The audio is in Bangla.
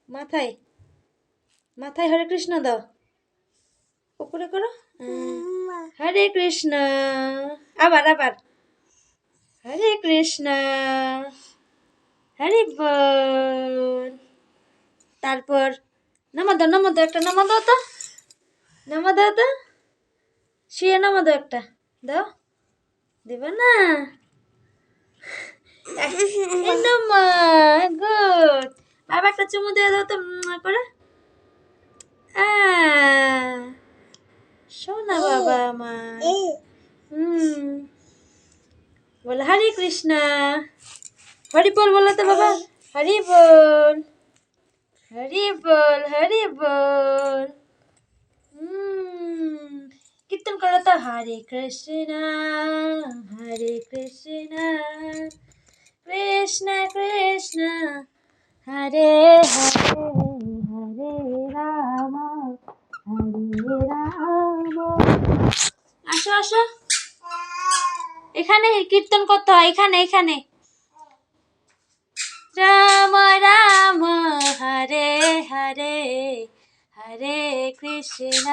মাথায় মাথায় হরে কৃষ্ণ দাও, উপরে করো। হরে কৃষ্ণ, আবার আবার হরে কৃষ্ণ, হরি বল। তারপর নামা দাও একটা, নামা দাও তো, নামা দাও তো, শুয়ে নামা দাও একটা, দাও, দিবা না? গুড। বাবা একটা চুমু দিয়ে দাও তো করে। শোনা বাবা আমার। বলো হরে কৃষ্ণ, হরি বল বলো তো বাবা, হরি বল, হরি বল, হরি বল। কীর্তন করো তো, হরে কৃষ্ণ, হরে কৃষ্ণ, কৃষ্ণ কৃষ্ণ, হরে হরে, হরে রাম, হরে রাম। আসো আসো, এখানে কীর্তন করতে হয়, এখানে এখানে। রাম রাম হরে হরে, হরে কৃষ্ণ